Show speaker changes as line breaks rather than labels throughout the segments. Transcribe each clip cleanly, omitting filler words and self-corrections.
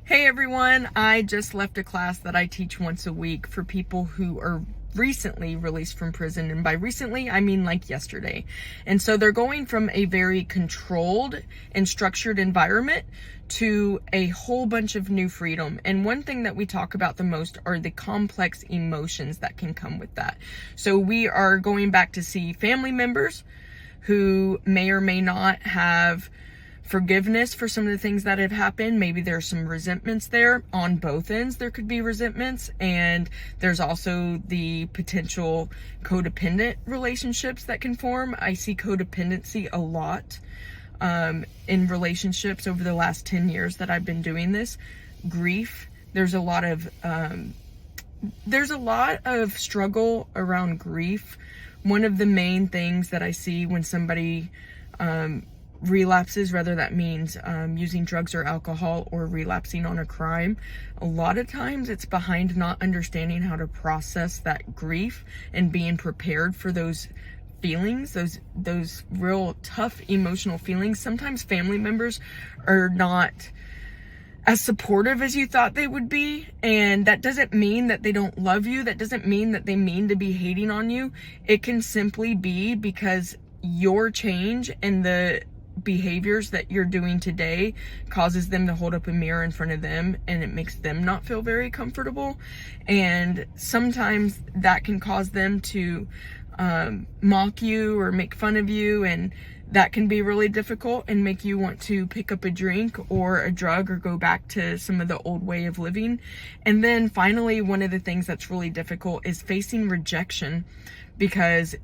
Hey everyone, I just left a class that I teach once a week for people who are recently released from prison. And by recently, I mean like yesterday. And so they're going from a very controlled and structured environment to a whole bunch of new freedom. And one thing that we talk about the most are the complex emotions that can come with that. So we are going back to see family members who may or may not have forgiveness for some of the things that have happened. Maybe there's some resentments there on both ends. There could be resentments, and there's also the potential codependent relationships that can form. I see codependency a lot in relationships over the last 10 years that I've been doing this. Grief, there's a lot of struggle around grief. One of the main things that I see when somebody relapses, whether that means using drugs or alcohol or relapsing on a crime, a lot of times it's behind not understanding how to process that grief and being prepared for those feelings, those real tough emotional feelings. Sometimes family members are not as supportive as you thought they would be, and that doesn't mean that they don't love you. That doesn't mean that they mean to be hating on you. It can simply be because your change and the behaviors that you're doing today causes them to hold up a mirror in front of them, and it makes them not feel very comfortable. And sometimes that can cause them to mock you or make fun of you, and that can be really difficult and make you want to pick up a drink or a drug or go back to some of the old way of living. And then finally, one of the things that's really difficult is facing rejection, because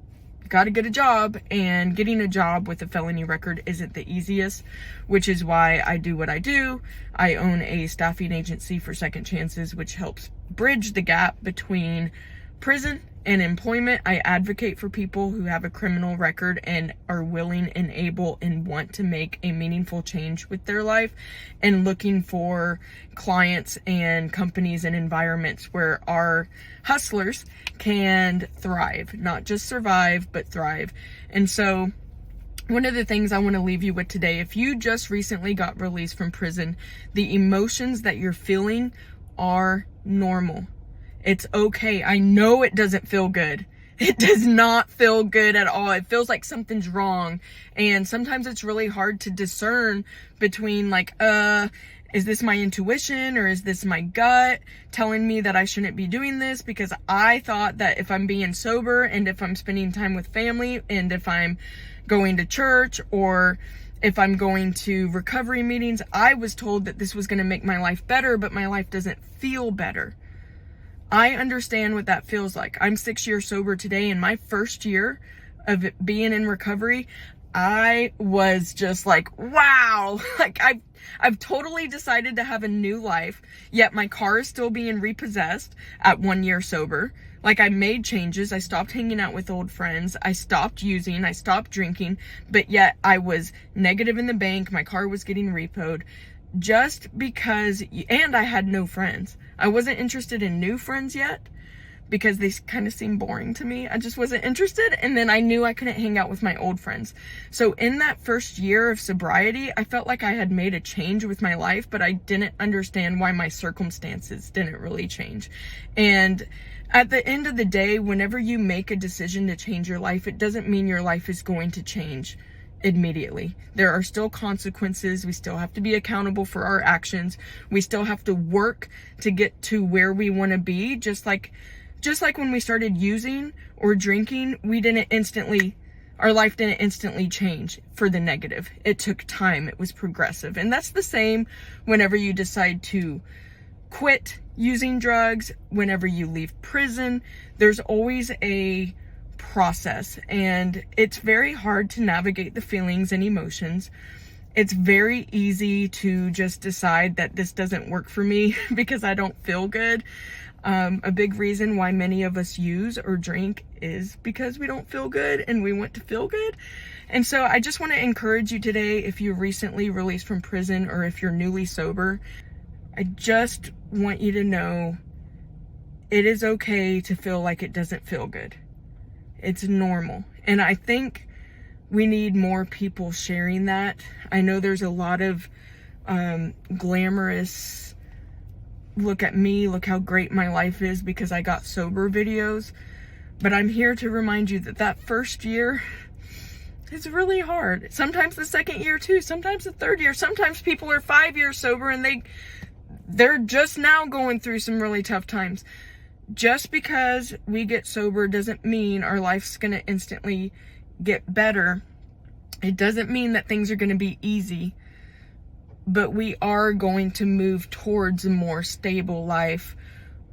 got to get a job, and getting a job with a felony record isn't the easiest, which is why I do what I do. I own a staffing agency for second chances, which helps bridge the gap between prison and employment. I advocate for people who have a criminal record and are willing and able and want to make a meaningful change with their life, and looking for clients and companies and environments where our hustlers can thrive, not just survive, but thrive. And so one of the things I want to leave you with today, if you just recently got released from prison, the emotions that you're feeling are normal. It's okay. I know it doesn't feel good. It does not feel good at all. It feels like something's wrong. And sometimes it's really hard to discern between is this my intuition or is this my gut telling me that I shouldn't be doing this? Because I thought that if I'm being sober and if I'm spending time with family and if I'm going to church or if I'm going to recovery meetings, I was told that this was going to make my life better, but my life doesn't feel better. I understand what that feels like. I'm 6 years sober today. In my first year of being in recovery, I was just like, wow, like I've totally decided to have a new life, yet my car is still being repossessed at 1 year sober. Like, I made changes. I stopped hanging out with old friends. I stopped using. I stopped drinking, but yet I was negative in the bank. My car was getting repoed. Just because, and I had no friends. I wasn't interested in new friends yet because they kind of seemed boring to me. I just wasn't interested. And then I knew I couldn't hang out with my old friends. So in that first year of sobriety, I felt like I had made a change with my life, but I didn't understand why my circumstances didn't really change. And at the end of the day, whenever you make a decision to change your life, it doesn't mean your life is going to change immediately. There are still consequences. We still have to be accountable for our actions. We still have to work to get to where we want to be. Just like when we started using or drinking, our life didn't instantly change for the negative. It took time. It was progressive. And that's the same whenever you decide to quit using drugs, whenever you leave prison. There's always a process, and it's very hard to navigate the feelings and emotions. It's very easy to just decide that this doesn't work for me because I don't feel good. A big reason why many of us use or drink is because we don't feel good and we want to feel good. And so I just want to encourage you today, if you're recently released from prison or if you're newly sober, I just want you to know it is okay to feel like it doesn't feel good. It's normal. And I think we need more people sharing that. I know there's a lot of glamorous look at me, look how great my life is because I got sober videos. But I'm here to remind you that that first year is really hard. Sometimes the second year too, sometimes the third year, sometimes people are 5 years sober and they're just now going through some really tough times. Just because we get sober doesn't mean our life's gonna instantly get better. It doesn't mean that things are gonna be easy, but we are going to move towards a more stable life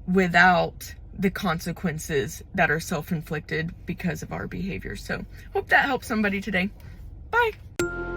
without the consequences that are self-inflicted because of our behavior. So hope that helps somebody today. Bye.